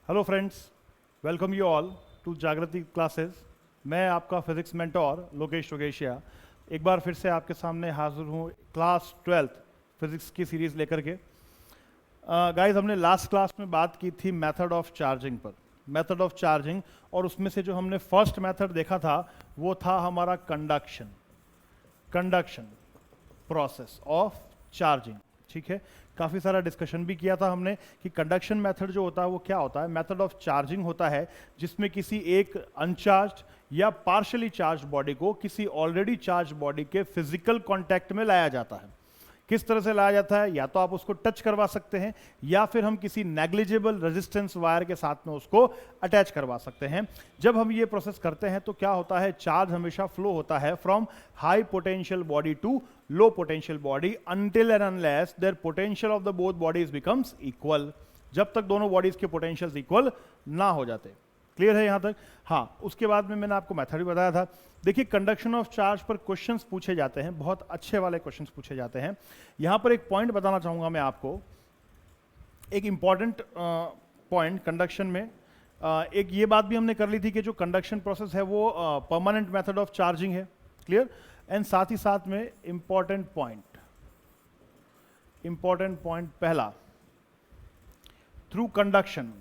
Hello friends, welcome you all to Jagriti classes. मैं आपका physics mentor Lokesh योगेशिया एक बार फिर से आपके सामने हाजिर हूँ क्लास 12th फिजिक्स की सीरीज़ लेकर के। गाइस, हमने लास्ट क्लास में बात की थी मेथड ऑफ चार्जिंग पर, मेथड ऑफ चार्जिंग, और उसमें से जो हमने फर्स्ट मेथड देखा था वो था हमारा कंडक्शन प्रोसेस ऑफ चार्जिंग। ठीक है, काफ़ी सारा डिस्कशन भी किया था हमने कि कंडक्शन मेथड जो होता है वो क्या होता है। मेथड ऑफ चार्जिंग होता है जिसमें किसी एक अनचार्ज्ड या पार्शियली चार्ज बॉडी को किसी ऑलरेडी चार्ज बॉडी के फिजिकल कांटेक्ट में लाया जाता है। किस तरह से लाया जाता है, या तो आप उसको टच करवा सकते हैं या फिर हम किसी नेग्लिजिबल रेजिस्टेंस वायर के साथ में उसको अटैच करवा सकते हैं। जब हम ये प्रोसेस करते हैं तो क्या होता है, चार्ज हमेशा फ्लो होता है from high potential body to low potential body until and unless there potential of the both bodies becomes equal, जब तक दोनों बॉडीज के पोटेंशियल्स इक्वल ना हो जाते। क्लियर है यहां तक? हाँ, उसके बाद में मैंने आपको मेथड भी बताया था। देखिए, कंडक्शन ऑफ चार्ज पर क्वेश्चंस पूछे जाते हैं, बहुत अच्छे वाले क्वेश्चंस पूछे जाते हैं। यहां पर एक पॉइंट बताना चाहूंगा मैं आपको, एक इंपॉर्टेंट पॉइंट कंडक्शन में। एक ये बात भी हमने कर ली थी कि जो कंडक्शन प्रोसेस है वो परमानेंट मेथड ऑफ चार्जिंग है। क्लियर? एंड साथ ही साथ में इंपॉर्टेंट पॉइंट पहला, through conduction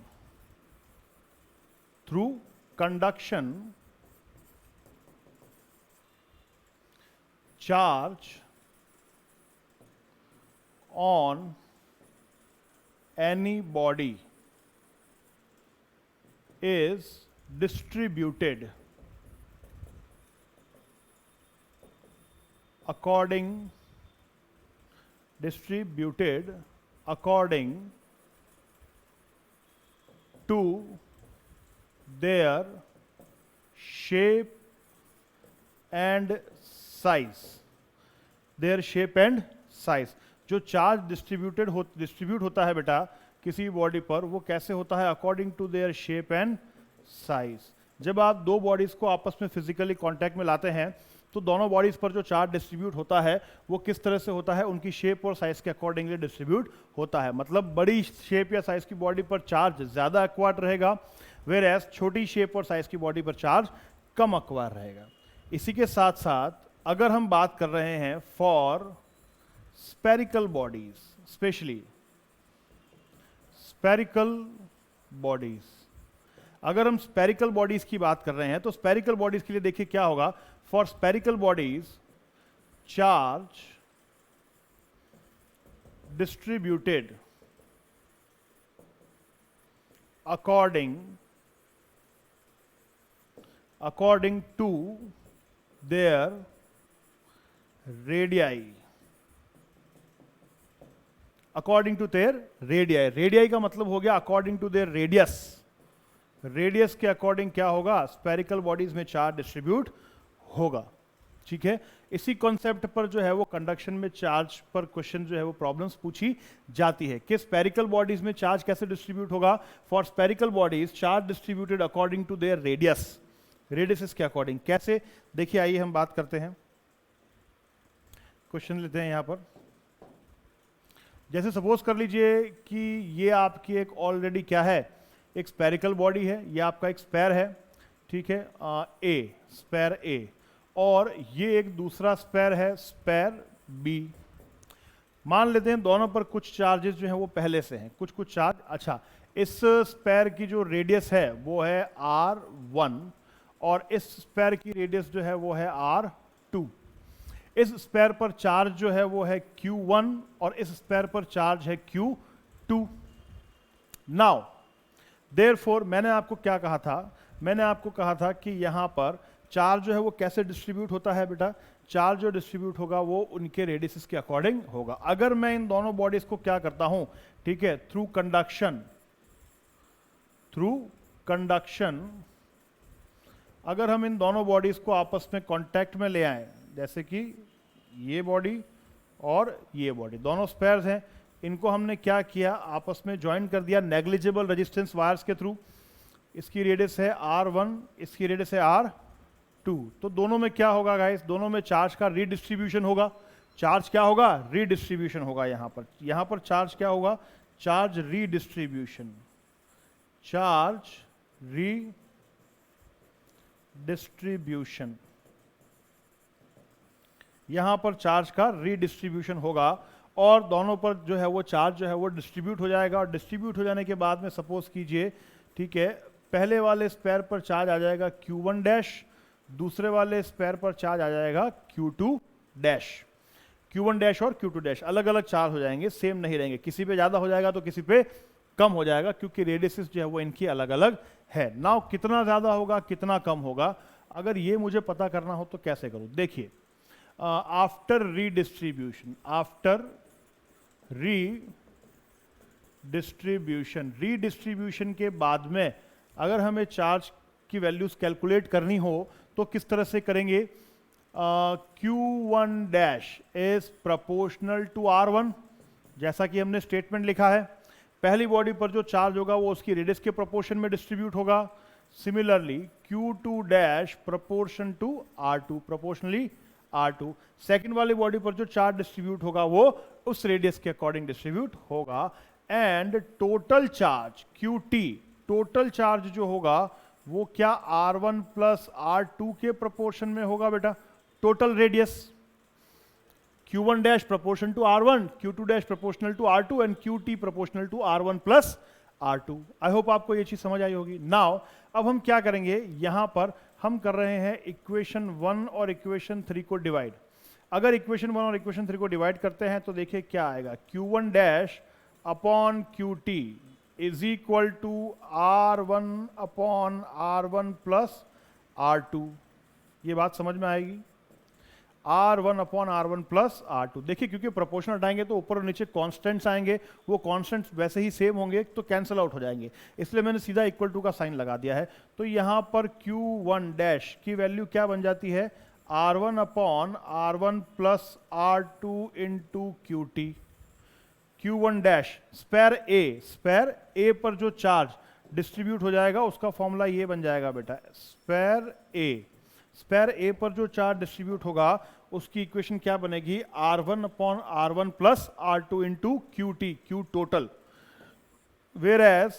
charge on any body is distributed according to their shape and size. जो चार्ज डिस्ट्रीब्यूट होता है बेटा किसी बॉडी पर, वो कैसे होता है? According to their shape and size. जब आप दो बॉडीज को आपस में फिजिकली कांटेक्ट में लाते हैं तो दोनों बॉडीज पर जो चार्ज डिस्ट्रीब्यूट होता है वो किस तरह से होता है? उनकी शेप और साइज के अकॉर्डिंगली डिस्ट्रीब्यूट होता है। मतलब बड़ी शेप या साइज की बॉडी पर चार्ज ज्यादा एक्वायर्ड रहेगा, वेयर एज छोटी शेप और साइज की बॉडी पर चार्ज कम एक्वायर्ड रहेगा। इसी के साथ साथ अगर हम बात कर रहे हैं for spherical bodies, specially spherical bodies, अगर हम स्पेरिकल बॉडीज की बात कर रहे हैं तो स्पेरिकल बॉडीज के लिए देखिए क्या होगा। For spherical bodies charge distributed according to their radii, according to their radii. Radii का मतलब हो गया according to their radius. Radius के अकॉर्डिंग क्या होगा? स्पेरिकल बॉडीज में चार्ज डिस्ट्रीब्यूट होगा। ठीक है, इसी कॉन्सेप्ट पर जो है वो कंडक्शन में चार्ज पर क्वेश्चन जो है वो प्रॉब्लम्स पूछी जाती है कि स्पेरिकल बॉडीज में चार्ज कैसे डिस्ट्रीब्यूट होगा। For spherical bodies charge distributed according to their radius के अकॉर्डिंग। कैसे? देखिए, आइए हम बात करते हैं, क्वेश्चन लेते हैं यहां पर। जैसे सपोज कर लीजिए कि ये आपकी एक ऑलरेडी क्या है, एक स्पेरिकल बॉडी है, ये आपका एक स्पेयर है। ठीक है, स्पेयर ए, और ये एक दूसरा स्पेयर है, स्पेयर बी। मान लेते हैं दोनों पर कुछ चार्जेस जो हैं वो पहले से हैं, कुछ चार्ज। अच्छा, इस स्पेयर की जो रेडियस है वो है R1 और इस स्पेयर की रेडियस जो है वो है R2। इस स्पेयर पर चार्ज जो है वो है Q1 और इस स्पेयर पर चार्ज है Q2। नाउ देयरफॉर मैंने आपको क्या कहा था? मैंने आपको कहा था कि यहां पर चार्ज जो है वो कैसे डिस्ट्रीब्यूट होता है बेटा? चार्ज जो डिस्ट्रीब्यूट होगा वो उनके रेडियस के अकॉर्डिंग होगा। अगर मैं इन दोनों बॉडीज को क्या करता हूं, ठीक है, थ्रू कंडक्शन अगर हम इन दोनों बॉडीज को आपस में कांटेक्ट में ले आए, जैसे कि ये बॉडी और ये बॉडी, दोनों स्पेयर्स हैं, इनको हमने क्या किया? आपस में ज्वाइन कर दिया नेग्लिजिबल रेजिस्टेंस वायर्स के थ्रू। इसकी रेडियस है R1, इसकी रेडियस है R2। तो दोनों में क्या होगा गाइस? दोनों में चार्ज का रीडिस्ट्रीब्यूशन होगा। चार्ज क्या होगा? रीडिस्ट्रीब्यूशन होगा। यहां पर चार्ज क्या होगा? Charge redistribution. चार्ज रीडिस्ट्रीब्यूशन, यहां पर चार्ज का रीडिस्ट्रीब्यूशन होगा और दोनों पर जो है वो चार्ज जो है वो डिस्ट्रीब्यूट हो जाएगा। और डिस्ट्रीब्यूट हो जाने के बाद में सपोज कीजिए, ठीक है, पहले वाले स्पेयर पर चार्ज आ जाएगा Q1 डैश, दूसरे वाले स्पेयर पर चार्ज आ जाएगा Q2 डैश। Q1 डैश और Q2 डैश अलग अलग चार्ज हो जाएंगे, सेम नहीं रहेंगे, किसी पे ज्यादा हो जाएगा तो किसी पे कम हो जाएगा, क्योंकि रेडियसेस जो है वो इनकी अलग अलग है। नाउ कितना ज्यादा होगा कितना कम होगा, अगर ये मुझे पता करना हो तो कैसे करूं? देखिए, आफ्टर रीडिस्ट्रीब्यूशन के बाद में अगर हमें चार्ज की वैल्यूज कैलकुलेट करनी हो तो किस तरह से करेंगे? Q1 dash is proportional to R1, जैसा कि हमने स्टेटमेंट लिखा है। पहली बॉडी पर जो चार्ज होगा वो उसकी रेडियस के प्रोपोर्शन में डिस्ट्रीब्यूट होगा। Similarly Q2 dash proportion to R2, proportionally R2। Second वाली बॉडी पर जो चार्ज डिस्ट्रीब्यूट होगा वो उस रेडियस के अकॉर्डिंग डिस्ट्रीब्यूट होगा। And total charge QT, total charge जो होगा वो क्या R1 प्लस R2 के प्रोपोर्शन में होगा बेटा? Total radius Q1 dash proportion to R1, Q2 dash proportional to R2 and QT proportional to R1 plus R2। I hope आपको ये चीज समझ आई होगी। नाउ अब हम क्या करेंगे, यहां पर हम कर रहे हैं इक्वेशन 1 और इक्वेशन 3 को डिवाइड। अगर इक्वेशन 1 और इक्वेशन 3 को डिवाइड करते हैं तो देखिए क्या आएगा, Q1 dash upon QT is equal to R1 upon R1 plus R2। ये बात समझ में आएगी? R1 upon R1 plus R2। देखिए, क्योंकि प्रोपोर्शनल हटाएंगे तो ऊपर और नीचे कांस्टेंट्स आएंगे, वो कांस्टेंट्स वैसे ही सेम होंगे तो कैंसिल आउट हो जाएंगे, इसलिए मैंने सीधा इक्वल टू का साइन लगा दिया है। तो यहां पर Q1 डैश की वैल्यू क्या बन जाती है? R1 upon R1 plus R2 into QT। Q1 dash स्पेयर ए पर जो चार्ज डिस्ट्रीब्यूट हो जाएगा उसका फॉर्मूला ये बन जाएगा बेटा, स्पेयर ए पर जो चार्ज डिस्ट्रीब्यूट होगा उसकी इक्वेशन क्या बनेगी? R1 upon R1 plus R2 into QT, Q total. Where as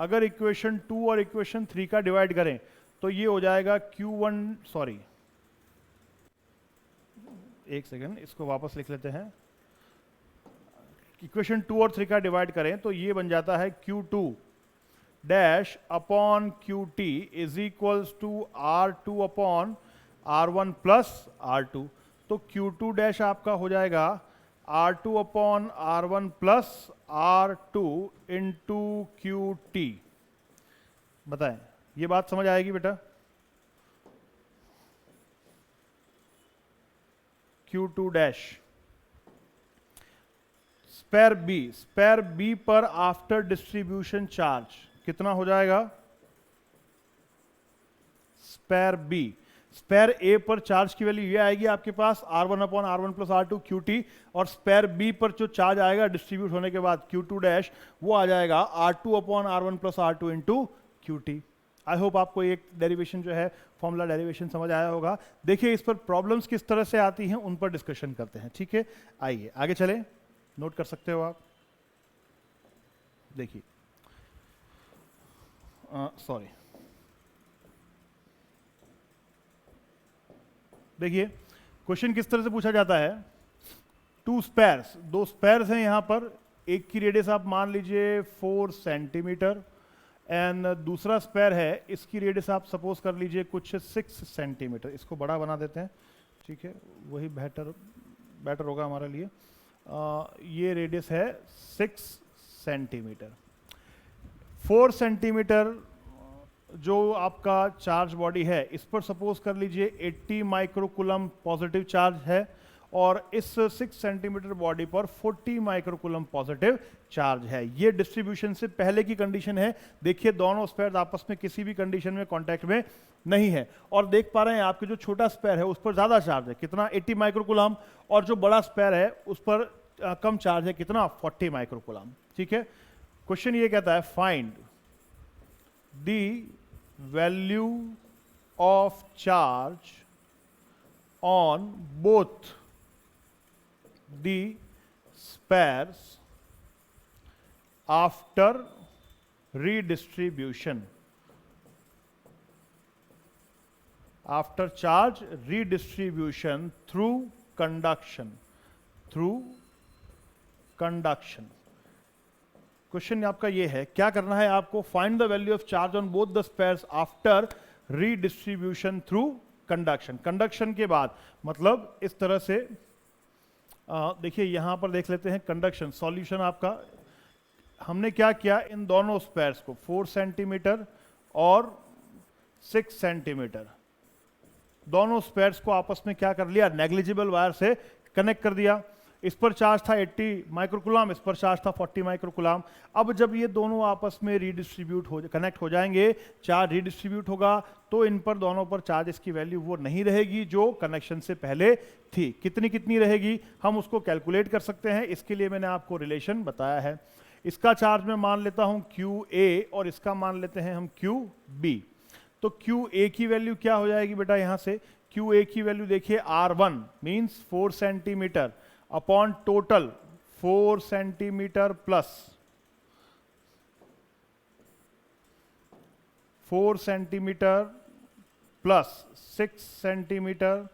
अगर इक्वेशन 2 और इक्वेशन 3 का डिवाइड करें तो ये हो जाएगा Q1, सॉरी एक सेकेंड, इसको वापस लिख लेते हैं। इक्वेशन 2 और 3 का डिवाइड करें तो ये बन जाता है Q2 dash upon QT is equals to R2 upon R1 plus R2। तो Q2 डैश आपका हो जाएगा R2 upon R1 plus R2 into QT। बताएं, ये बात समझ आएगी बेटा? Q2 डैश स्पेयर बी पर आफ्टर डिस्ट्रीब्यूशन चार्ज कितना हो जाएगा? स्पेयर ए पर चार्ज की वैल्यू ये आएगी आपके पास R1 upon R1 plus R2 QT, और स्पेयर बी पर जो चार्ज आएगा डिस्ट्रीब्यूट होने के बाद Q2 डैश वो आ जाएगा R2 upon R1 plus R2 into QT। आई होप आपको एक डेरिवेशन जो है फॉर्मूला डेरिवेशन समझ आया होगा। देखिए इस पर प्रॉब्लम्स किस तरह से आती हैं उन पर डिस्कशन करते हैं, ठीक है? आइए आगे चलें, नोट कर सकते हो आप। देखिए, सॉरी, देखिए क्वेश्चन किस तरह से पूछा जाता है। दो स्पेयर्स हैं यहां पर, एक की रेडियस आप मान लीजिए 4 सेंटीमीटर एंड दूसरा स्पेयर है, इसकी रेडियस आप सपोज कर लीजिए कुछ 6 सेंटीमीटर। इसको बड़ा बना देते हैं, ठीक है, वही बेटर होगा हमारे लिए। ये रेडियस है 6 सेंटीमीटर। 4 सेंटीमीटर जो आपका चार्ज बॉडी है इस पर सपोज कर लीजिए 80 माइक्रोकूलम पॉजिटिव चार्ज है, और इस 6 सेंटीमीटर बॉडी पर 40 माइक्रोकूलम पॉजिटिव चार्ज है। ये डिस्ट्रीब्यूशन से पहले की कंडीशन है। देखिए दोनों स्पेयर आपस में किसी भी कंडीशन में कांटेक्ट में नहीं है, और देख पा रहे हैं आपके जो छोटा स्पेयर है उस पर ज्यादा चार्ज है, कितना? 80 माइक्रोकूलम, और जो बड़ा स्पेयर है उस पर कम चार्ज है, कितना? 40 माइक्रोकूलम, ठीक है। क्वेश्चन ये कहता है find the value of charge on both the spheres after redistribution. After charge redistribution through conduction. Question आपका ये है, क्या करना है आपको? Find the value of charge on both the spheres after redistribution through conduction. Conduction के बाद मतलब इस तरह से देखिए यहां पर देख लेते हैं कंडक्शन. सॉल्यूशन आपका, हमने क्या किया, इन दोनों स्पेयर्स को 4 सेंटीमीटर और 6 सेंटीमीटर दोनों स्पेयर्स को आपस में क्या कर लिया, नेग्लिजिबल वायर से कनेक्ट कर दिया. इस पर चार्ज था 80 माइक्रोकुलाम, इस पर चार्ज था 40 माइक्रोकुलाम. अब जब ये दोनों आपस में कनेक्ट हो जाएंगे, चार्ज रीडिस्ट्रीब्यूट होगा, तो इन पर दोनों पर चार्जेस की वैल्यू वो नहीं रहेगी जो कनेक्शन से पहले थी. कितनी रहेगी हम उसको कैलकुलेट कर सकते हैं. इसके लिए मैंने आपको रिलेशन बताया है. इसका चार्ज मैं मान लेता हूं QA और इसका मान लेते हैं हम QB. तो QA की वैल्यू क्या हो जाएगी बेटा, यहां से QA की वैल्यू देखिए R1 means 4 centimetre upon total 4 centimetre plus 4 centimetre plus 6 centimetre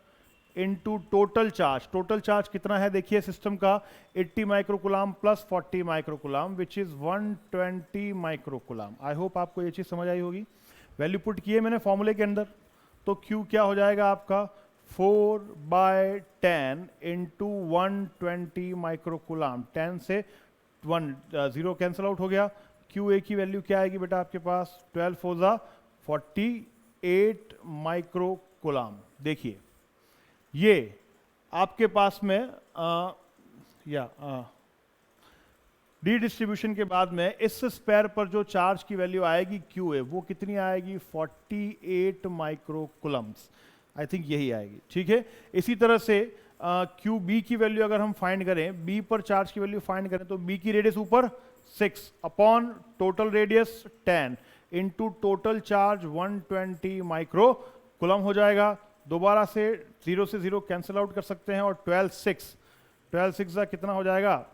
into total charge. Total charge कितना है देखिए सिस्टम का, 80 microcoulomb plus 40 microcoulomb which is 120 microcoulomb. I hope आपको ये चीज समझ आई होगी. वैल्यू पुट किए मैंने फॉर्मूले के अंदर, तो Q क्या हो जाएगा आपका 4/10 इंटू 120 माइक्रोकुलाम. 10 से 0 कैंसिल आउट हो गया. QA की वैल्यू क्या आएगी बेटा आपके पास, 12 4 48 माइक्रोकुलाम. देखिए ये आपके पास में रीडिस्ट्रीब्यूशन के बाद में इस स्पेयर पर जो चार्ज की वैल्यू आएगी QA वो कितनी आएगी, 48 माइक्रोकुलम्स. आई थिंक यही आएगी. ठीक है. इसी तरह से QB की वैल्यू अगर हम फाइंड करें, B पर चार्ज की वैल्यू फाइंड करें, तो B की रेडियस ऊपर 6 upon total radius 10 into total charge 120 microcoulomb हो जाएगा. दोबारा से 0 से 0 कैंसिल आउट कर सकते हैं और 12 6 का कितना हो जाएगा,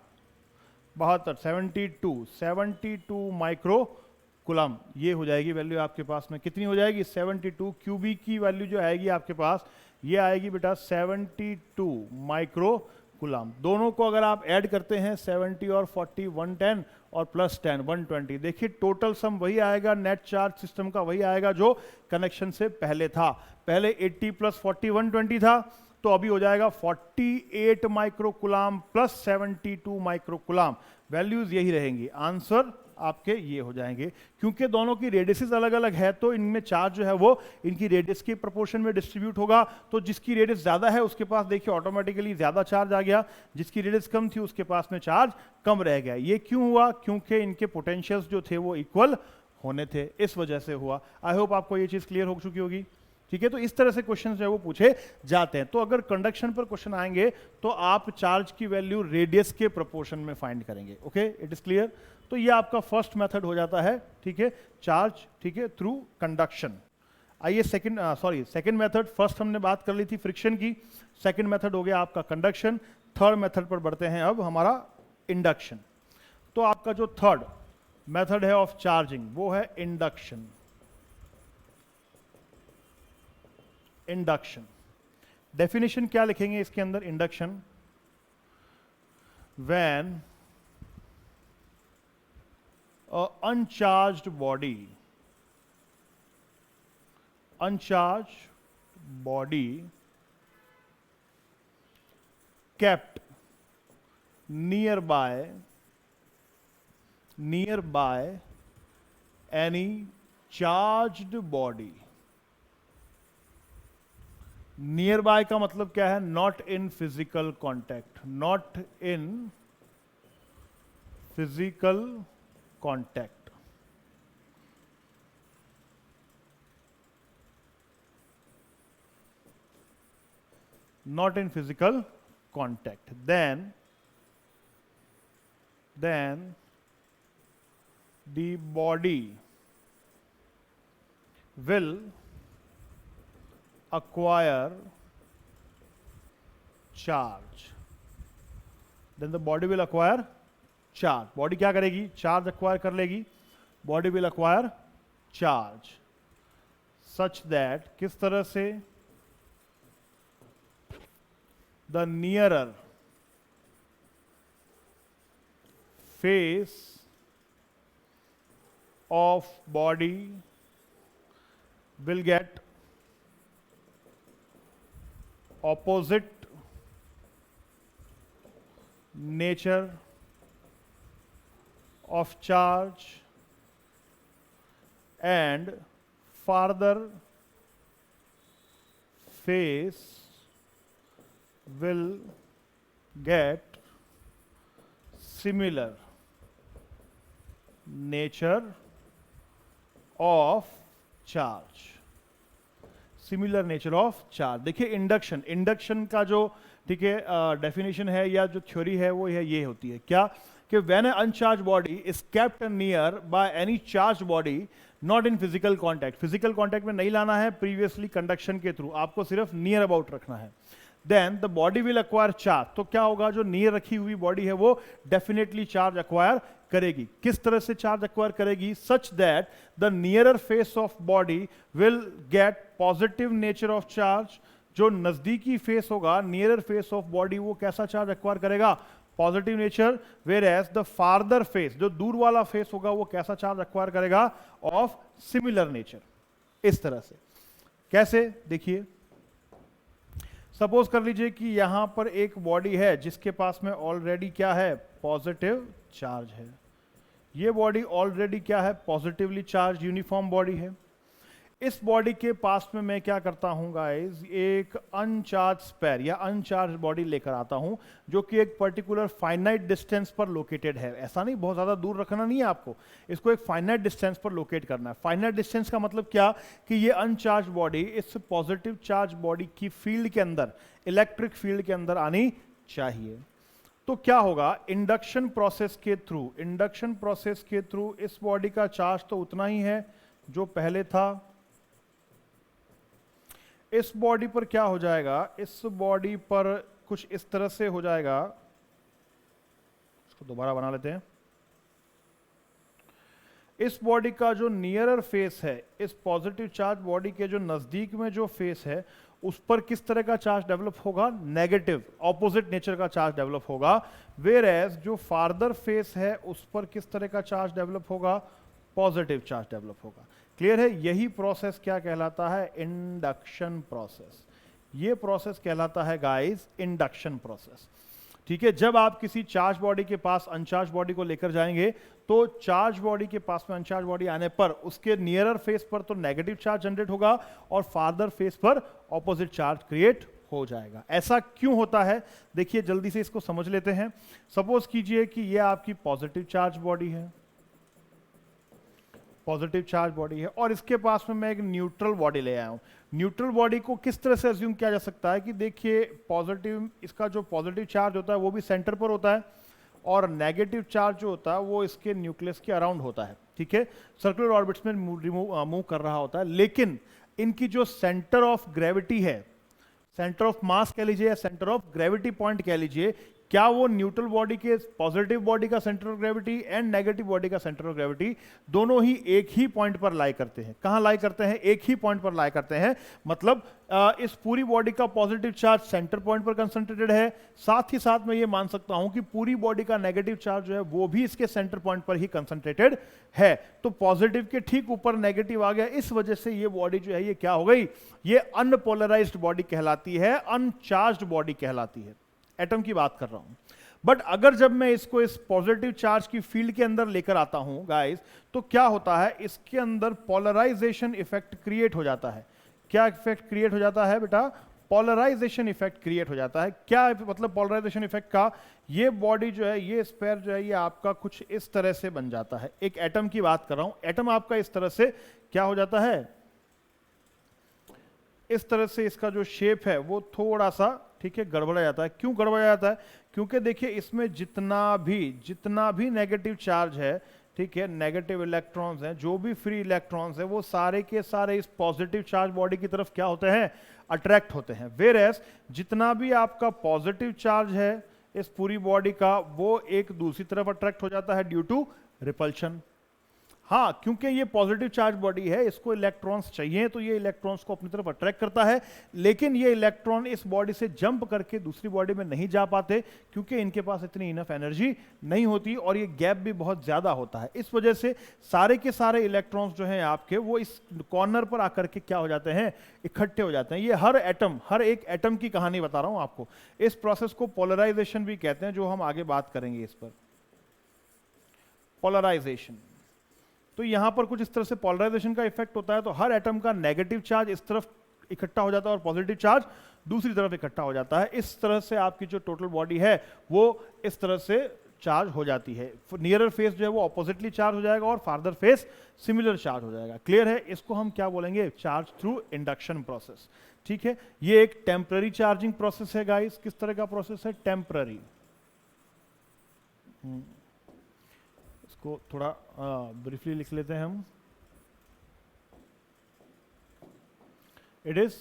72 माइक्रोकुलम. ये हो जाएगी वैल्यू आपके पास में. कितनी हो जाएगी, 72. QB की वैल्यू जो आएगी आपके पास, ये आएगी बेटा 72 माइक्रोकुलम. दोनों को अगर आप ऐड करते हैं 70 और 40 110 और प्लस 10 120, देखिए टोटल सम वही आएगा, नेट चार्ज सिस्टम का वही आएगा जो कनेक्शन से पहले था. पहले 80 प्लस 40 120 था, तो अभी हो जाएगा 48 माइक्रोकुलाम प्लस 72 माइक्रोकुलाम. वैल्यूज यही रहेंगी. आंसर आपके ये हो जाएंगे. क्योंकि दोनों की रेडियसेस अलग अलग है, तो इनमें चार्ज जो है वो इनकी रेडियस के प्रोपोर्शन में डिस्ट्रीब्यूट होगा. तो जिसकी रेडियस ज्यादा है उसके पास देखिए ऑटोमेटिकली ज्यादा चार्ज आ गया, जिसकी रेडियस कम थी उसके पास में चार्ज कम रह गया. ये क्यों हुआ, क्योंकि इनके पोटेंशियल्स जो थे वो इक्वल होने थे, इस वजह से हुआ. आई होप आपको ये चीज क्लियर हो चुकी होगी. ठीक है. तो इस तरह से क्वेश्चन जो है वो पूछे जाते हैं. तो अगर कंडक्शन पर क्वेश्चन आएंगे तो आप चार्ज की वैल्यू रेडियस के प्रोपोर्शन में फाइंड करेंगे. Okay, it is clear. तो ये आपका फर्स्ट मेथड हो जाता है. ठीक है, चार्ज, ठीक है, थ्रू कंडक्शन. आइए सेकंड मेथड. फर्स्ट हमने बात कर ली थी फ्रिक्शन की, सेकंड मेथड हो गया आपका कंडक्शन. थर्ड मेथड पर बढ़ते हैं अब, हमारा इंडक्शन. तो आपका जो थर्ड मेथड है ऑफ चार्जिंग वो है इंडक्शन. इंडक्शन डेफिनेशन क्या लिखेंगे इसके अंदर, induction, when a uncharged body kept nearby any charged body. Nearby का मतलब क्या है, not in physical contact. Not in physical contact. Not in physical contact. Then the body will acquire charge. Then the body will acquire charge. Body क्या करेगी, charge acquire कर लेगी. Body will acquire charge such that, किस तरह से, the nearer face of body will get opposite nature of charge and farther face will get similar nature of charge, similar nature of charge. देखिए induction का जो, ठीक है, definition है या जो थ्योरी है वो ये होती है क्या, कि when a uncharged body is kept near by any charge body not in physical contact, physical contact में नहीं लाना है प्रीवियसली कंडक्शन के थ्रू, आपको सिर्फ नियर अबाउट रखना है, then the body will acquire charge. तो क्या होगा, जो नियर रखी हुई बॉडी है वो डेफिनेटली चार्ज अक्वायर करेगी। किस तरह से चार्ज अक्वायर करेगी, such that the nearer face of body will get positive nature of charge. जो नजदीकी फेस होगा, नियरर फेस ऑफ बॉडी, वो कैसा चार्ज अक्वायर करेगा, positive nature, where as the farther face, जो दूर वाला फेस होगा, वो कैसा चार्ज अक्वायर करेगा, ऑफ सिमिलर नेचर। इस तरह से कैसे, देखिए सपोज कर लीजिए कि यहां पर एक बॉडी है जिसके पास में ऑलरेडी क्या है, पॉजिटिव चार्ज है। ये बॉडी ऑलरेडी क्या है, पॉजिटिवली चार्ज यूनिफॉर्म बॉडी है। इस बॉडी के पास में मैं क्या करता हूं गाइस, एक अनचार्ज स्पेयर या अनचार्ज बॉडी लेकर आता हूं, जो कि एक पर्टिकुलर फाइनाइट डिस्टेंस पर लोकेटेड है। ऐसा नहीं बहुत ज्यादा दूर रखना नहीं है आपको, इसको एक फाइनाइट डिस्टेंस पर लोकेट करना है। फाइनाइट डिस्टेंस का मतलब क्या, कि ये अनचार्ज बॉडी इस पॉजिटिव चार्ज बॉडी की फील्ड के अंदर, इलेक्ट्रिक फील्ड के अंदर आनी चाहिए। तो क्या होगा, इंडक्शन प्रोसेस के थ्रू इस बॉडी का चार्ज तो उतना ही है जो पहले था। इस बॉडी पर क्या हो जाएगा, इस बॉडी पर कुछ इस तरह से हो जाएगा, इसको दोबारा बना लेते हैं। इस बॉडी का जो नियरर फेस है, इस पॉजिटिव चार्ज बॉडी के जो नजदीक में जो फेस है, उस पर किस तरह का चार्ज डेवलप होगा, नेगेटिव, ऑपोजिट नेचर का चार्ज डेवलप होगा। वेयर एज जो फार्दर फेस है उस पर किस तरह का चार्ज डेवलप होगा, पॉजिटिव चार्ज डेवलप होगा। क्लियर है, यही प्रोसेस क्या कहलाता है, इंडक्शन प्रोसेस। ये प्रोसेस कहलाता है गाइस इंडक्शन प्रोसेस। ठीक है, जब आप किसी चार्ज बॉडी के पास अनचार्ज बॉडी को लेकर जाएंगे, तो चार्ज बॉडी के पास में अनचार्ज बॉडी आने पर उसके नियरर फेस पर तो नेगेटिव चार्ज जनरेट होगा और फार्दर फेस पर ऑपोजिट चार्ज क्रिएट हो जाएगा। ऐसा क्यों होता है, देखिए जल्दी से इसको समझ लेते हैं। सपोज कीजिए कि ये आपकी पॉजिटिव चार्ज बॉडी है, पॉजिटिव चार्ज बॉडी है, और इसके पास में मैं एक न्यूट्रल बॉडी ले आया हूं। न्यूट्रल बॉडी को किस तरह से अज्यूम किया जा सकता है कि देखिए पॉजिटिव, इसका जो पॉजिटिव चार्ज होता है वो भी सेंटर पर होता है, और नेगेटिव चार्ज जो होता है वो इसके न्यूक्लियस के अराउंड होता है। ठीक है, सर्कुलर ऑर्बिट्स में मूव कर रहा होता है, लेकिन इनकी जो सेंटर ऑफ ग्रेविटी है, सेंटर ऑफ मास कह लीजिए या सेंटर ऑफ ग्रेविटी पॉइंट कह लीजिए, क्या वो न्यूट्रल बॉडी के, पॉजिटिव बॉडी का centre of gravity and negative body का सेंटर ऑफ ग्रेविटी दोनों ही एक ही पॉइंट पर लाई करते हैं। कहां लाई करते हैं, एक ही पॉइंट पर लाई करते हैं। मतलब इस पूरी बॉडी का पॉजिटिव चार्ज सेंटर पॉइंट पर कंसंट्रेटेड है, साथ ही साथ मैं ये मान सकता हूं कि पूरी बॉडी का नेगेटिव चार्ज जो है वो भी इसके सेंटर पॉइंट पर ही कंसंट्रेटेड है। तो पॉजिटिव के ठीक ऊपर नेगेटिव आ गया, इस वजह से ये बॉडी जो है ये क्या हो गई, ये अनपोलराइज्ड बॉडी कहलाती है, अनचार्ज्ड बॉडी कहलाती है। एटम की बात कर रहा हूं। बट अगर जब मैं इसको इस पॉजिटिव चार्ज की फील्ड के अंदर लेकर आता हूं गाइस, तो क्या होता है, इसके अंदर पोलराइजेशन इफेक्ट क्रिएट हो जाता है। क्या इफेक्ट क्रिएट हो जाता है बेटा, पोलराइजेशन इफेक्ट क्रिएट हो जाता है। क्या मतलब पोलराइजेशन इफेक्ट का, ये बॉडी जो है, ये स्पेयर जो है, ये आपका कुछ इस तरह से बन जाता है। एक एटम की बात कर रहा हूं, एटम आपका इस तरह से क्या हो जाता है, इस तरह से इसका जो शेप है वो थोड़ा सा, ठीक है, गड़बड़ा जाता है। क्यों गड़बड़ा जाता है, क्योंकि देखिए इसमें जितना भी नेगेटिव चार्ज है, ठीक है, नेगेटिव इलेक्ट्रॉन्स हैं, जो भी फ्री इलेक्ट्रॉन्स हैं, वो सारे के सारे इस पॉजिटिव चार्ज बॉडी की तरफ क्या होते हैं, अट्रैक्ट होते हैं। वेयर एज जितना भी आपका पॉजिटिव चार्ज है इस पूरी बॉडी का, वो एक दूसरी तरफ अट्रैक्ट हो जाता है ड्यू टू रिपल्शन। हाँ, क्योंकि ये पॉजिटिव चार्ज बॉडी है, इसको इलेक्ट्रॉन्स चाहिए, तो ये इलेक्ट्रॉन्स को अपनी तरफ अट्रैक्ट करता है, लेकिन ये इलेक्ट्रॉन इस बॉडी से जंप करके दूसरी बॉडी में नहीं जा पाते, क्योंकि इनके पास इतनी इनफ एनर्जी नहीं होती और ये गैप भी बहुत ज्यादा होता है। इस वजह से सारे के सारे इलेक्ट्रॉन्स जो हैं आपके, वो इस कॉर्नर पर आकर के क्या हो जाते हैं, इकट्ठे हो जाते हैं। ये हर एक एटम की कहानी बता रहा हूं आपको। इस प्रोसेस को पोलराइजेशन भी कहते हैं, जो हम आगे बात करेंगे इस पर। पोलराइजेशन, तो यहां पर कुछ इस तरह से पोलराइजेशन का इफेक्ट होता है, तो हर एटम का नेगेटिव चार्ज इस तरफ इकट्ठा हो जाता है और पॉजिटिव चार्ज दूसरी तरफ इकट्ठा हो जाता है। इस तरह से आपकी जो टोटल बॉडी है वो इस तरह से चार्ज हो जाती है। नियरर फेस जो है वो ऑपोजिटली चार्ज हो जाएगा और फार्दर फेस सिमिलर चार्ज हो जाएगा। क्लियर है? इसको हम क्या बोलेंगे, चार्ज थ्रू इंडक्शन प्रोसेस। ठीक है, ये एक टेम्पररी चार्जिंग प्रोसेस है गाइस। किस तरह का प्रोसेस है? टेम्पररी। इसको थोड़ा ब्रीफली लिख लेते हैं हम। It is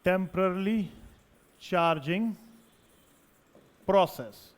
temporarily charging process.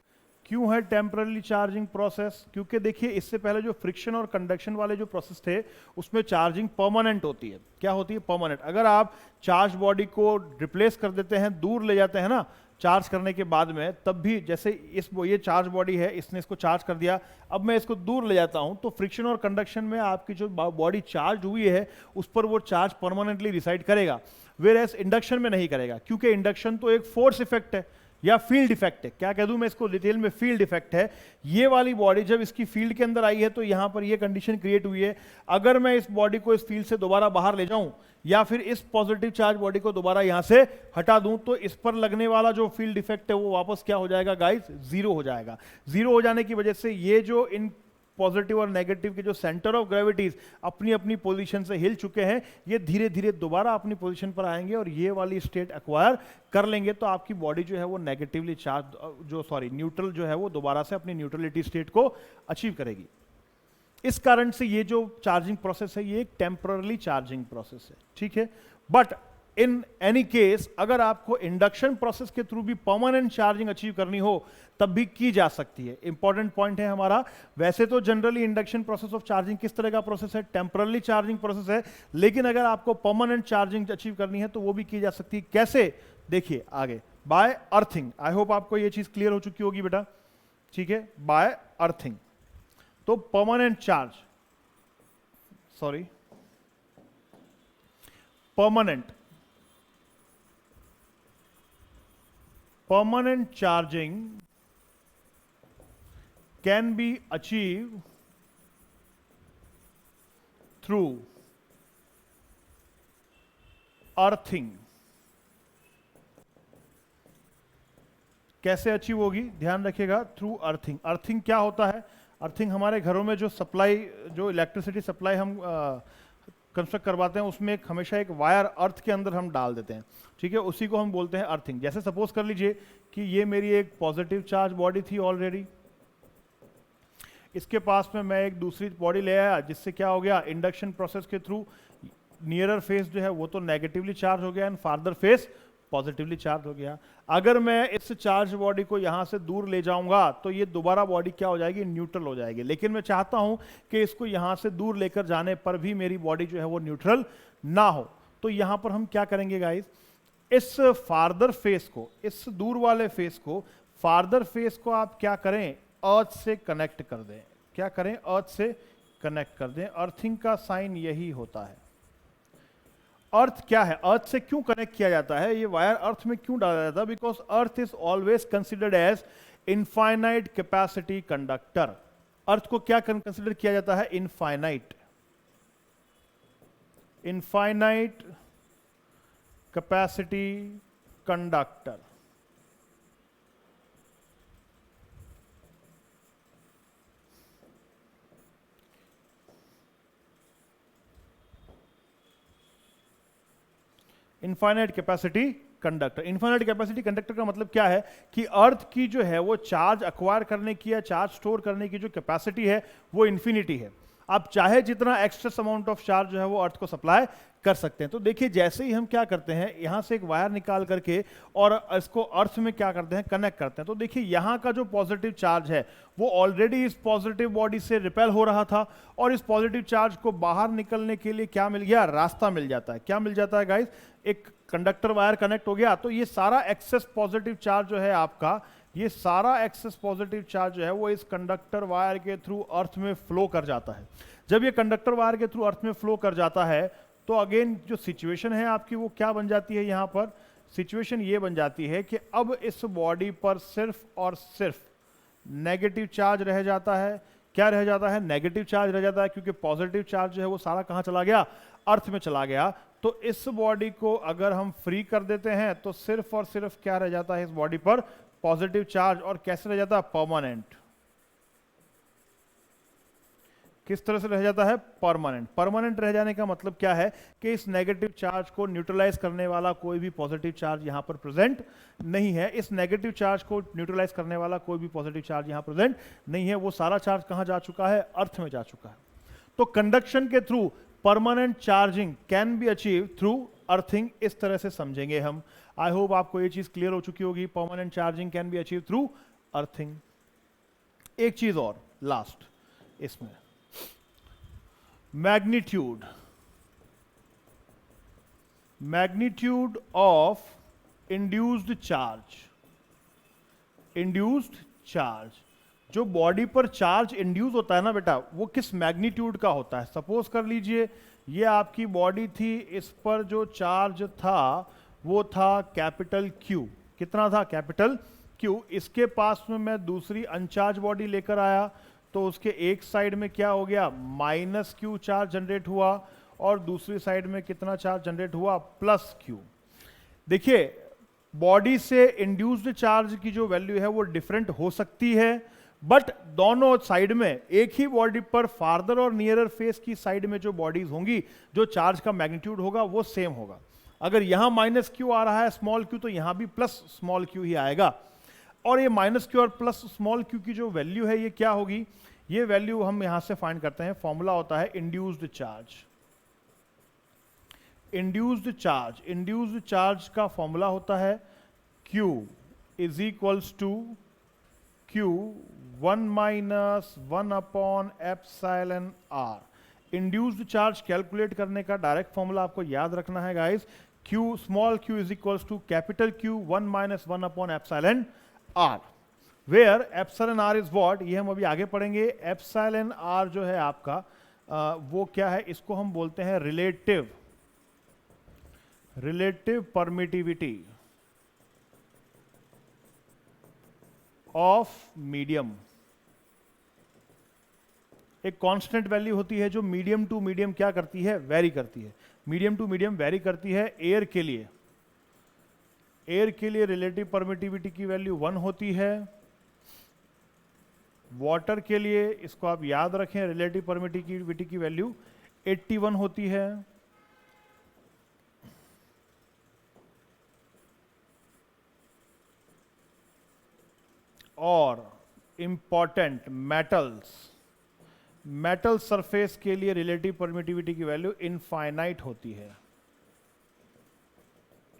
क्यों है टेम्परली चार्जिंग प्रोसेस? क्योंकि देखिए, इससे पहले जो फ्रिक्शन और कंडक्शन वाले जो प्रोसेस थे उसमें चार्जिंग परमानेंट होती है। क्या होती है? परमानेंट। अगर आप चार्ज बॉडी को रिप्लेस कर देते हैं, दूर ले जाते हैं ना चार्ज करने के बाद में, तब भी जैसे ये चार्ज बॉडी है, इसने इसको चार्ज कर दिया, अब मैं इसको दूर ले जाता हूं, तो फ्रिक्शन और कंडक्शन में आपकी जो बॉडी चार्ज हुई है उस पर वो चार्ज परमानेंटली रिसाइड करेगा, वेयरएज इंडक्शन में नहीं करेगा। क्योंकि इंडक्शन तो एक फोर्स इफेक्ट है या फील्ड इफेक्ट है। क्या कह दूं मैं इसको डिटेल में? फील्ड इफेक्ट है। ये वाली बॉडी जब इसकी फील्ड के अंदर आई है तो यहां पर ये कंडीशन क्रिएट हुई है, अगर मैं इस बॉडी को इस फील्ड से दोबारा बाहर ले जाऊं या फिर इस पॉजिटिव चार्ज बॉडी को दोबारा यहां से हटा दूं, तो इस पर लगने वाला जो फील्ड इफेक्ट है वो वापस क्या हो जाएगा गाइस? जीरो हो जाएगा। जीरो हो जाने की वजह से ये जो इन पॉजिटिव और नेगेटिव के जो सेंटर ऑफ ग्रेविटीज अपनी अपनी पोजीशन से हिल चुके हैं, ये धीरे धीरे दोबारा अपनी पोजीशन पर आएंगे और ये वाली स्टेट एक्वायर कर लेंगे, तो आपकी बॉडी जो है वो नेगेटिवली चार्ज न्यूट्रल जो है वो दोबारा से अपनी न्यूट्रलिटी स्टेट को अचीव करेगी। इस कारण से ये जो चार्जिंग प्रोसेस है ये एक टेम्पररी चार्जिंग प्रोसेस है। ठीक है, बट इन एनी केस अगर आपको इंडक्शन प्रोसेस के थ्रू भी परमानेंट चार्जिंग अचीव करनी हो तब भी की जा सकती है। इंपॉर्टेंट पॉइंट है हमारा। वैसे तो generally induction process of charging किस तरह का प्रोसेस है? टेम्पररी चार्जिंग प्रोसेस है, लेकिन अगर आपको परमानेंट चार्जिंग अचीव करनी है तो वो भी की जा सकती है। कैसे? देखिए आगे, बाय अर्थिंग। आई होप आपको ये चीज क्लियर हो चुकी होगी बेटा। ठीक है, बाय अर्थिंग। तो permanent charge, permanent charging can be achieved through earthing। कैसे अचीव होगी? ध्यान रखिएगा, थ्रू अर्थिंग। अर्थिंग क्या होता है? अर्थिंग हमारे घरों में जो सप्लाई, जो इलेक्ट्रिसिटी सप्लाई हम कंस्ट्रक्ट करवाते हैं, उसमें हमेशा एक वायर अर्थ के अंदर हम डाल देते हैं। ठीक है, उसी को हम बोलते हैं अर्थिंग। जैसे सपोज कर लीजिए कि ये मेरी एक पॉजिटिव चार्ज बॉडी थी ऑलरेडी, इसके पास में मैं एक दूसरी बॉडी ले आया, जिससे क्या हो गया? इंडक्शन प्रोसेस के थ्रू नियरर फेस जो है वो तो नेगेटिवली चार्ज हो गया and farther face positively charge हो गया। अगर मैं इस चार्ज बॉडी को यहां से दूर ले जाऊंगा तो ये दोबारा बॉडी क्या हो जाएगी? न्यूट्रल हो जाएगी। लेकिन मैं चाहता हूं कि इसको यहां से दूर लेकर जाने पर भी मेरी बॉडी जो है वो न्यूट्रल ना हो, तो यहां पर हम क्या करेंगे गाइस? इस फार्दर फेस को, इस दूर वाले फेस को, फार्दर फेस को आप क्या करें? अर्थ से कनेक्ट कर दें। क्या करें? अर्थ से कनेक्ट कर दें। अर्थिंग का साइन यही होता है। अर्थ क्या है? अर्थ से क्यों कनेक्ट किया जाता है? ये वायर अर्थ में क्यों डाला जाता है? Because earth is always considered as infinite capacity conductor. Earth को क्या कंसिडर किया जाता है? Infinite capacity conductor. Infinite capacity conductor. Infinite capacity conductor का मतलब क्या है? कि अर्थ की जो है वो चार्ज एक्वायर करने की या चार्ज स्टोर करने की जो कैपेसिटी है वो इन्फिनिटी है। आप चाहे जितना एक्सेस अमाउंट ऑफ चार्ज जो है वो अर्थ को सप्लाई कर सकते हैं। तो देखिए जैसे ही हम क्या करते हैं, यहां से एक वायर निकाल करके और इसको अर्थ में क्या करते हैं, कनेक्ट करते हैं। तो देखिए यहां का जो पॉजिटिव चार्ज है वो ऑलरेडी इस पॉजिटिव बॉडी से रिपेल हो रहा था, और इस पॉजिटिव चार्ज को बाहर निकलने के लिए क्या मिल गया, रास्ता मिल जाता है। क्या मिल जाता है गाइस, एक कंडक्टर वायर कनेक्ट हो गया। तो ये सारा एक्सेस पॉजिटिव चार्ज जो है आपका, ये सारा एक्सेस पॉजिटिव चार्ज जो है वो इस कंडक्टर वायर के थ्रू अर्थ में फ्लो कर जाता है। जब ये कंडक्टर वायर के थ्रू अर्थ में फ्लो कर जाता है तो अगेन जो सिचुएशन है आपकी वो क्या बन जाती है, यहां पर सिचुएशन ये बन जाती है कि अब इस बॉडी पर सिर्फ और सिर्फ नेगेटिव चार्ज रह जाता है। क्या रह जाता है, नेगेटिव चार्ज रह जाता है, क्योंकि पॉजिटिव चार्ज जो है वो सारा कहां चला गया, अर्थ में चला गया। तो इस बॉडी को अगर हम फ्री कर देते हैं तो सिर्फ और सिर्फ क्या रह जाता है इस बॉडी पर, पॉजिटिव चार्ज। और कैसे रह जाता है, परमानेंट। किस तरह से रह जाता है, परमानेंट। परमानेंट रह जाने का मतलब क्या है कि इस नेगेटिव चार्ज को न्यूट्रलाइज करने वाला कोई भी पॉजिटिव चार्ज यहां पर प्रेजेंट नहीं है। इस नेगेटिव चार्ज को न्यूट्रलाइज करने वाला कोई भी पॉजिटिव चार्ज यहां प्रेजेंट नहीं है। वो सारा चार्ज कहां जा चुका है, अर्थ में जा चुका है। तो कंडक्शन के through permanent charging can be achieve through earthing, इस तरह से समझेंगे हम। आई होप आपको ये चीज क्लियर हो चुकी होगी, permanent charging can be achieve through earthing. एक चीज और लास्ट इसमें, magnitude of induced charge. Induced charge, जो बॉडी पर चार्ज इंड्यूस होता है ना बेटा, वो किस मैग्नीट्यूड का होता है। सपोज कर लीजिए ये आपकी बॉडी थी, इस पर जो चार्ज था वो था कैपिटल क्यू। कितना था, कैपिटल क्यू। इसके पास में मैं दूसरी अनचार्ज बॉडी लेकर आया तो उसके एक साइड में क्या हो गया, माइनस क्यू चार्ज जनरेट हुआ, और दूसरी साइड में कितना चार्ज जनरेट हुआ, प्लस क्यू। देखिए बॉडी से इंड्यूस्ड चार्ज की जो वैल्यू है वो डिफरेंट हो सकती है, बट दोनों साइड में, एक ही बॉडी पर फार्दर और नियरर फेस की साइड में जो बॉडीज होंगी, जो चार्ज का मैग्नीट्यूड होगा वो सेम होगा। अगर यहां माइनस क्यू आ रहा है स्मॉल क्यू, तो यहां भी प्लस स्मॉल क्यू ही आएगा। और ये माइनस क्यू और प्लस स्मॉल क्यू की जो वैल्यू है ये क्या होगी, ये वैल्यू हम यहां से फाइंड करते हैं। फॉर्मूला होता है इंड्यूस्ड चार्ज। इंड्यूस्ड चार्ज का फॉर्मूला होता है Q is equals to Q 1 minus 1 upon epsilon R। Induced charge calculate करने का डायरेक्ट फॉर्मूला आपको याद रखना है guys, Q small q is equals to capital Q 1 minus 1 upon epsilon R, where epsilon R is what, ये हम अभी आगे पढ़ेंगे। एप्सिलॉन R जो है आपका वो क्या है, इसको हम बोलते हैं रिलेटिव परमिटिविटी ऑफ मीडियम। एक कांस्टेंट वैल्यू होती है जो मीडियम टू मीडियम क्या करती है, वेरी करती है। मीडियम टू मीडियम वेरी करती है। एयर के लिए रिलेटिव परमिटिविटी की वैल्यू 1 होती है। वाटर के लिए, इसको आप याद रखें, रिलेटिव परमिटिविटी की वैल्यू 81 होती है। और इंपॉर्टेंट मेटल सरफेस के लिए रिलेटिव परमिटिविटी की वैल्यू इनफाइनाइट होती है।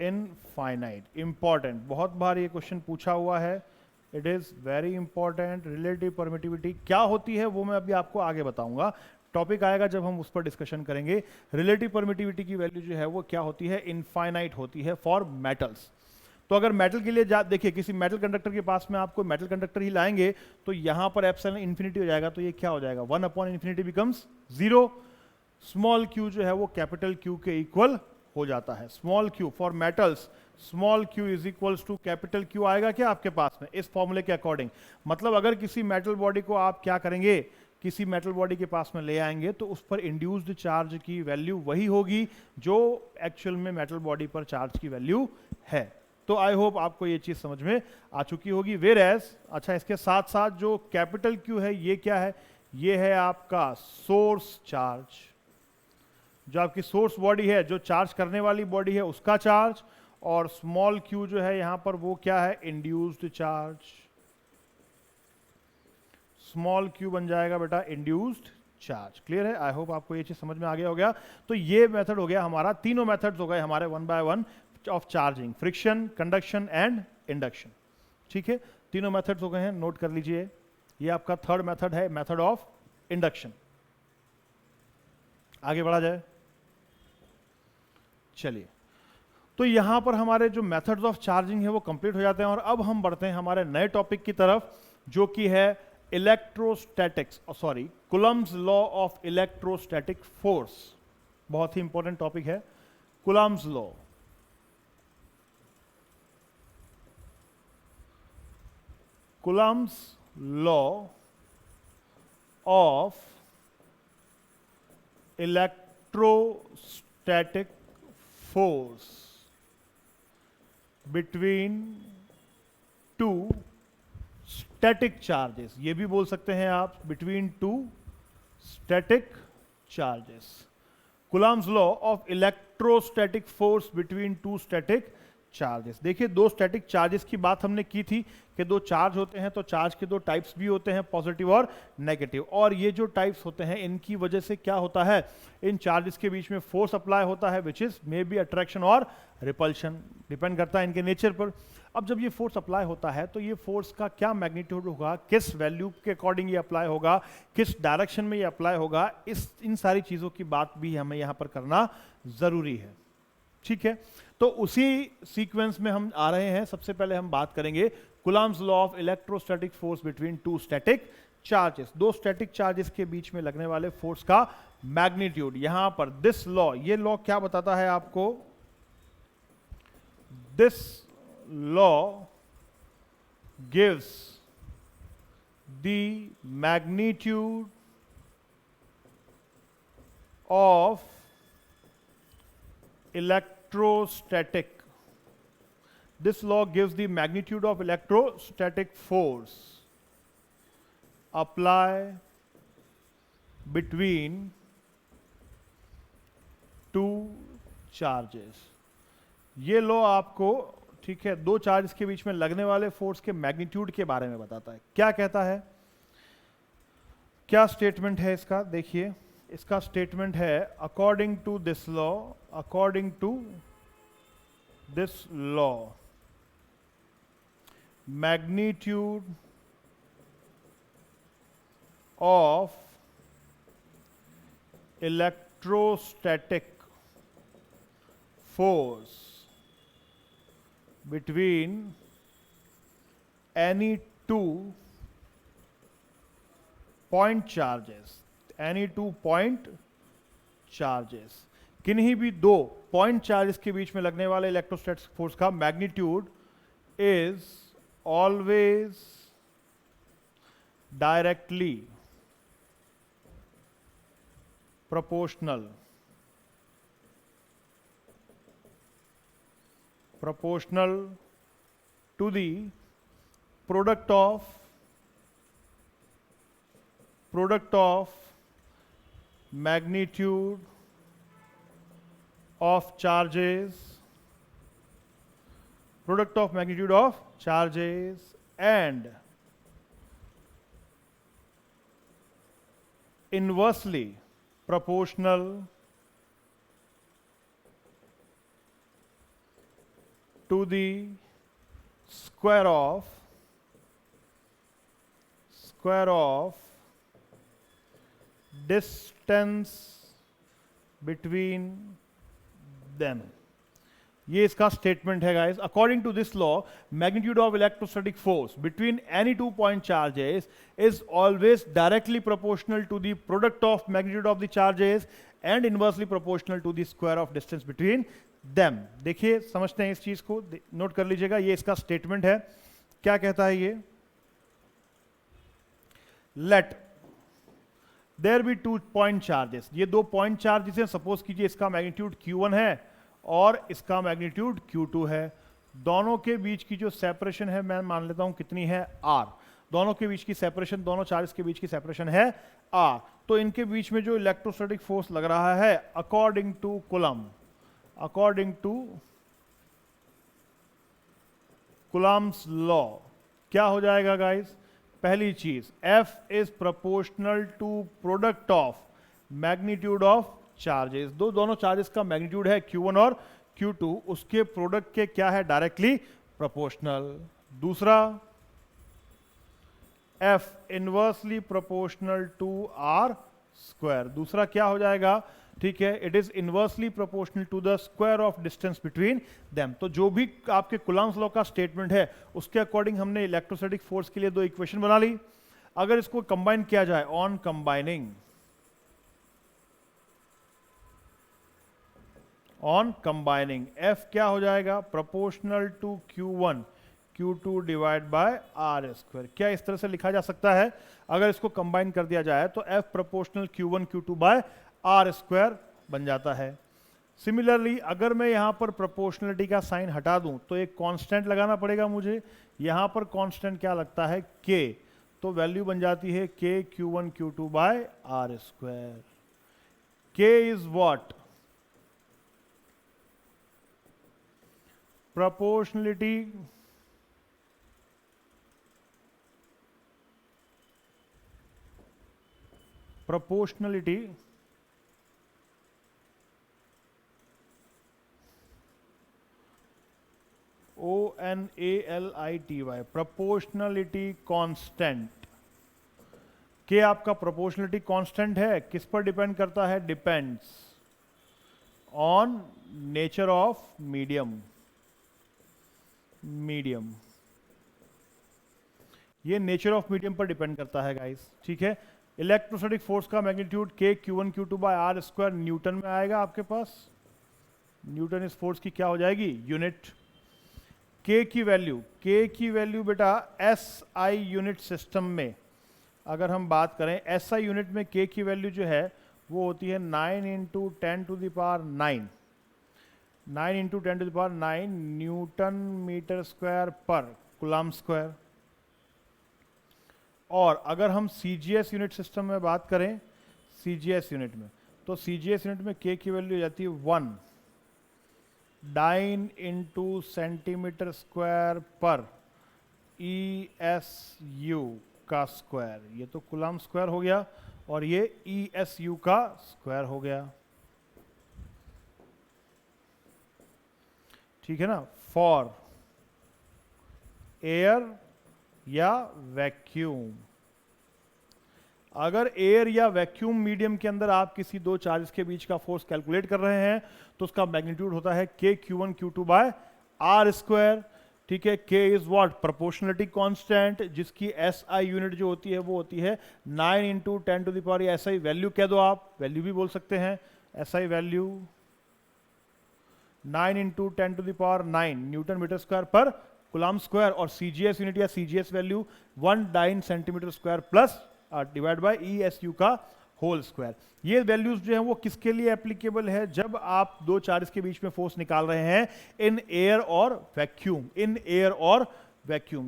इनफाइनाइट, इंपॉर्टेंट, बहुत बार ये क्वेश्चन पूछा हुआ है। It is very important. Relative permittivity क्या होती है वो मैं अभी आपको आगे बताऊंगा, टॉपिक आएगा जब हम उस पर डिस्कशन करेंगे। रिलेटिव परमिटिविटी की वैल्यू जो है वो क्या होती है, इनफाइनाइट होती है फॉर मेटल्स। तो अगर मेटल के लिए देखिए, किसी मेटल कंडक्टर के पास में आपको मेटल कंडक्टर ही लाएंगे तो यहां पर एप्सिलॉन इन्फिनिटी हो जाएगा, तो ये क्या हो जाएगा, 1 upon infinity becomes 0। Small q जो है वो कैपिटल Q के इक्वल हो जाता है। Small q for metals, small q is equals to capital Q आएगा क्या आपके पास में, इस फॉर्मूले के अकॉर्डिंग। मतलब अगर किसी मेटल बॉडी को आप क्या करेंगे, किसी मेटल बॉडी के पास में ले आएंगे तो उस पर इंड्यूस्ड चार्ज की वैल्यू वही होगी जो एक्चुअल में मेटल बॉडी पर चार्ज की वैल्यू है। तो आई होप आपको ये चीज समझ में आ चुकी होगी। वेर एज, अच्छा इसके साथ साथ जो कैपिटल Q है ये क्या है, ये है आपका सोर्स चार्ज। जो आपकी सोर्स बॉडी है, जो चार्ज करने वाली बॉडी है उसका चार्ज, और स्मॉल q जो है यहां पर वो क्या है, इंड्यूस्ड चार्ज। स्मॉल q बन जाएगा बेटा इंड्यूस्ड चार्ज। क्लियर है? आई होप आपको ये चीज समझ में आ गया हो गया। तो ये मेथड हो गया हमारा, तीनों मेथड्स हो गए हमारे 1 by 1 of charging, friction, conduction and induction. ठीक है, तीनों मेथड्स हो गए हैं, नोट कर लीजिए। ये आपका थर्ड मेथड है, मेथड ऑफ इंडक्शन। आगे बढ़ा जाए, चलिए। तो यहां पर हमारे जो मेथड्स ऑफ चार्जिंग है वो कंप्लीट हो जाते हैं, और अब हम बढ़ते हैं हमारे नए टॉपिक की तरफ, जो कि है electrostatics, sorry Coulomb's law of electrostatic force. बहुत ही इंपॉर्टेंट टॉपिक है Coulomb's law. Coulomb's law of electrostatic force between two static charges. ये भी बोल सकते हैं आप, between two static charges. Coulomb's law of electrostatic force between two static charges. देखिए, दो स्टैटिक चार्जेस की बात हमने की थी कि दो चार्ज होते हैं, तो चार्ज के दो टाइप्स भी होते हैं, पॉजिटिव और नेगेटिव। और ये जो टाइप्स होते हैं, इनकी वजह से क्या होता है, इन चार्जेस के बीच में फोर्स अप्लाई होता है, which is may be attraction और रिपल्शन, डिपेंड करता है इनके नेचर पर। अब जब ये फोर्स अप्लाई होता है, तो ये फोर्स का क्या मैग्नीट्यूड होगा, किस वैल्यू के अकॉर्डिंग ये अप्लाई होगा, किस डायरेक्शन में ये अप्लाई होगा, इन सारी चीजों की बात भी हमें यहां पर करना जरूरी है। ठीक है, तो उसी सीक्वेंस में हम आ रहे हैं। सबसे पहले हम बात करेंगे Coulomb's law of electrostatic force between two static charges. दो स्टैटिक चार्जेस के बीच में लगने वाले फोर्स का मैग्नीट्यूड। यहां पर दिस लॉ, ये लॉ क्या बताता है आपको, this law gives the magnitude of electrostatic, this law gives the magnitude of electrostatic force apply between two charges। ये लॉ आपको, ठीक है, दो चार्ज के बीच में लगने वाले फोर्स के मैग्नीट्यूड के बारे में बताता है। क्या कहता है, क्या स्टेटमेंट है इसका, देखिए इसका स्टेटमेंट है, according to this law, according to this law, magnitude of electrostatic force between any two point charges, any two point charges, किन्हीं भी दो पॉइंट चार्जेस के बीच में लगने वाले इलेक्ट्रोस्टैटिक फोर्स का magnitude is always directly proportional to the product of magnitude of charges, product of magnitude of charges and inversely proportional to the square of distance between them। ये इसका statement है guys. According to this law, magnitude of electrostatic force between any two point charges is always directly proportional to the product of magnitude of the charges and inversely proportional to the square of distance between them. देखिए, समझते हैं इस चीज को, note कर लीजिएगा। ये इसका स्टेटमेंट है। क्या कहता है ये, let there be two point charges. ये दो पॉइंट चार्जेस हैं, सपोज कीजिए इसका मैग्नीट्यूड Q1 है और इसका मैग्नीट्यूड Q2 है। दोनों के बीच की जो सेपरेशन है मैं मान लेता हूं कितनी है, R। दोनों के बीच की सेपरेशन, दोनों चार्जेस के बीच की सेपरेशन है R। तो इनके बीच में जो इलेक्ट्रोस्टैटिक फोर्स लग रहा है according to Coulomb, according to Coulomb's law, क्या हो जाएगा गाइस, पहली चीज F is proportional to product of magnitude of charges, दोनों चार्जेस का मैग्नीट्यूड है Q1 और Q2, उसके प्रोडक्ट के क्या है, डायरेक्टली प्रोपोर्शनल। दूसरा F inversely proportional to R square, दूसरा क्या हो जाएगा, ठीक है, it is inversely proportional to the square of distance between them. तो जो भी आपके कुलाम्स लॉ का स्टेटमेंट है उसके अकॉर्डिंग हमने इलेक्ट्रोस्टैटिक फोर्स के लिए दो इक्वेशन बना ली। अगर इसको कंबाइन किया जाए, ऑन कंबाइनिंग F क्या हो जाएगा, proportional to Q1 Q2 divide by R square. क्या इस तरह से लिखा जा सकता है, अगर इसको कंबाइन कर दिया जाए तो F proportional Q1 Q2 by R square बन जाता है। सिमिलरली अगर मैं यहां पर प्रोपोर्शनलिटी का साइन हटा दूं तो एक कांस्टेंट लगाना पड़ेगा मुझे, यहां पर कांस्टेंट क्या लगता है, K, तो वैल्यू बन जाती है K Q1 Q2 by R square. K is what, proportionality ONALITY, proportionality constant. के आपका प्रोपोर्शनलिटी कांस्टेंट है, किस पर डिपेंड करता है, depends on nature of medium, ये नेचर ऑफ मीडियम पर डिपेंड करता है गाइस, ठीक है। इलेक्ट्रोस्टैटिक फोर्स का magnitude K Q1 Q2 by R square newton में आएगा आपके पास। न्यूटन इस फोर्स की क्या हो जाएगी, यूनिट। K की वैल्यू बेटा SI यूनिट सिस्टम में अगर हम बात करें, SI यूनिट में K की वैल्यू जो है वो होती है 9 into 10 to the power 9 into 10 to the power 9 newton metre square पर कूलम्ब स्क्वायर। और अगर हम CGS यूनिट सिस्टम में बात करें, CGS यूनिट में, तो CGS यूनिट में K की वैल्यू हो जाती है 1 9 इंटू सेंटीमीटर स्क्वायर पर ESU का स्क्वायर, ये तो कूलम्ब स्क्वायर हो गया और ये ESU का स्क्वायर हो गया, ठीक है ना। फॉर एयर या वैक्यूम, अगर एयर या वैक्यूम मीडियम के अंदर आप किसी दो चार्जेस के बीच का फोर्स कैलकुलेट कर रहे हैं तो उसका मैग्नीट्यूड होता है K Q1 Q2 by R square, ठीक है। K is what, proportionality constant, जिसकी SI यूनिट जो होती है वो होती है 9 into 10 to the power, SI value कह दो आप, वैल्यू भी बोल सकते हैं, SI value 9 into 10 to the power 9 newton metre square पर कूलम्ब स्क्वायर। और CGS यूनिट या CGS value 1 centimetre square plus divide by ESU का होल स्क्वायर। ये वैल्यूज जो है वो किसके लिए एप्लीकेबल है, जब आप दो चार्जेस के बीच में फोर्स निकाल रहे हैं इन एयर और वैक्यूम।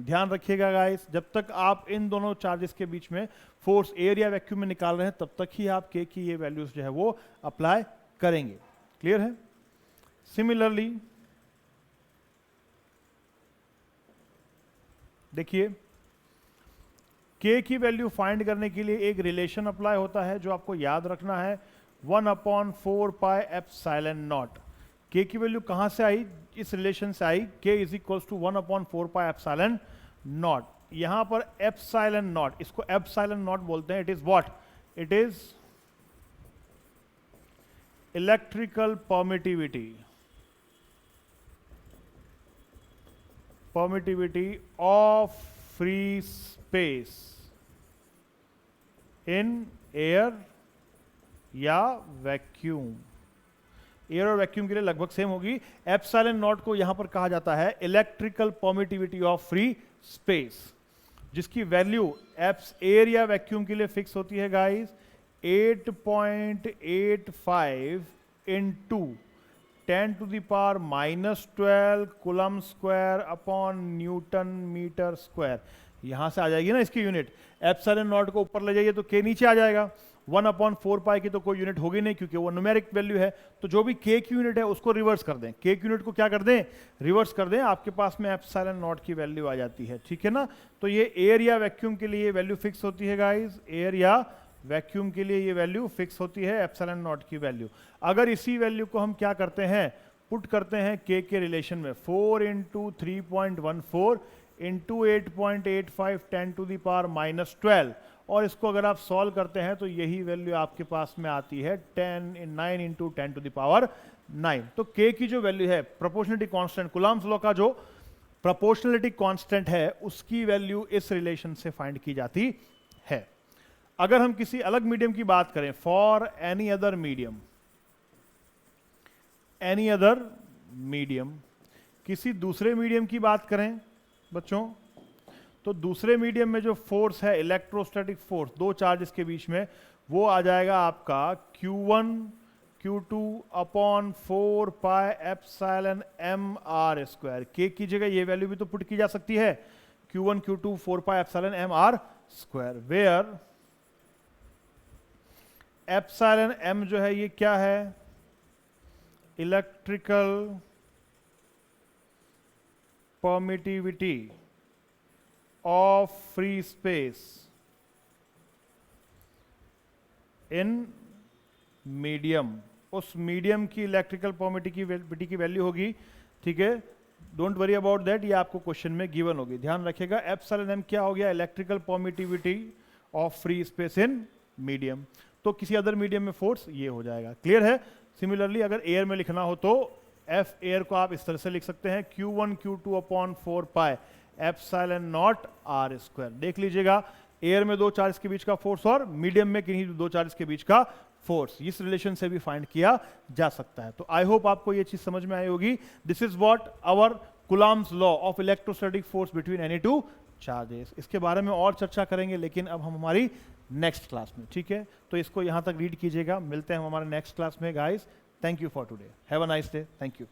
ध्यान रखिएगा गाइस, जब तक आप इन दोनों चार्जेस के बीच में फोर्स एयर या वैक्यूम में निकाल रहे हैं तब तक ही आप K की ये वैल्यूज जो है वो अप्लाई करेंगे। क्लियर है। सिमिलरली देखिए, K की वैल्यू फाइंड करने के लिए एक रिलेशन अप्लाई होता है जो आपको याद रखना है, 1/4 पाई एप्सिलॉन नॉट। K की वैल्यू कहां से आई, इस रिलेशन से आई, K is equal to 1/4 pi epsilon naught. यहां पर एप्सिलॉन नॉट, इसको एप्सिलॉन नॉट बोलते हैं, it is what, it is electrical permittivity of free space in air या वैक्यूम। एयर और वैक्यूम के लिए लगभग सेम होगी। एप्सिलॉन नॉट को यहां पर कहा जाता है electrical permittivity of free space, जिसकी वैल्यू एयर या वैक्यूम के लिए फिक्स होती है guys 8.85 into 10 to the power -12 coulomb square upon newton metre square. यहां से आ जाएगी ना इसकी यूनिट, एप्सिलॉन नॉट को ऊपर ले जाइए तो K नीचे आ जाएगा, 1/4 की तो कोई यूनिट होगी नहीं क्योंकि वो न्यूमेरिक वैल्यू है, तो जो भी k की यूनिट है उसको रिवर्स कर दें, k की यूनिट को क्या कर दें, रिवर्स कर दें, आपके पास में एप्सिलॉन नॉट की वैल्यू आ जाती है, ठीक है ना। तो ये एयर या वैक्यूम के लिए वैल्यू फिक्स होती है गाइस, एयर या वैक्यूम के लिए ये वैल्यू फिक्स होती है एप्सिलॉन नॉट की वैल्यू। अगर इसी वैल्यू को हम क्या करते हैं, पुट करते हैं k के रिलेशन में, 4 × 3.14 × 8.85 10⁻⁻12, और इसको अगर आप सॉल्व करते हैं तो यही वैल्यू आपके पास में आती है 9 × 10⁻⁹। तो k की जो वैल्यू है, प्रोपोर्शनलिटी कांस्टेंट, कूलम्ब्स लॉ का जो प्रोपोर्शनलिटी कांस्टेंट है, उसकी वैल्यू इस रिलेशन से फाइंड की जाती है। अगर हम किसी अलग मीडियम की बात करें, फॉर एनी अदर मीडियम, किसी दूसरे मीडियम की बात करें बच्चों, तो दूसरे मीडियम में जो फोर्स है, इलेक्ट्रोस्टैटिक फोर्स, दो चार्जेस के बीच में, वो आ जाएगा आपका Q1 Q2/4 पाई एप्सिलॉन mr²। k की जगह ये वैल्यू भी तो पुट की जा सकती है, Q1 Q2 4 pi epsilon mr², where epsilon m जो है ये क्या है, electrical permittivity of free space in medium, उस मीडियम की इलेक्ट्रिकल परमिटिविटी की वैल्यू होगी, ठीक है। डोंट वरी अबाउट दैट, ये आपको क्वेश्चन में गिवन होगी, ध्यान रखिएगा। एप्सिलॉन m क्या हो गया, electrical permittivity of free space in medium, तो किसी अदर मीडियम में फोर्स ये हो जाएगा, क्लियर है। सिमिलरली अगर एयर में लिखना हो तो एफ एयर को आप इस तरह से लिख सकते हैं, Q1 Q2/4 pi epsilon not r²। देख लीजिएगा, एयर में दो चार्ज के बीच का फोर्स और मीडियम में किन्हीं दो चार्ज के बीच का फोर्स, इस रिलेशन से भी फाइंड किया जा सकता है। तो आई होप आपको ये चीज समझ में आई होगी। This is what our Coulomb's law of electrostatic force between any two charges. इसके बारे में और चर्चा करेंगे लेकिन अब हम हमारी नेक्स्ट क्लास में, ठीक है। तो इसको यहां तक रीड कीजिएगा, मिलते हैं हम हमारे नेक्स्ट क्लास में guys. Thank you for today, have a nice day, thank you.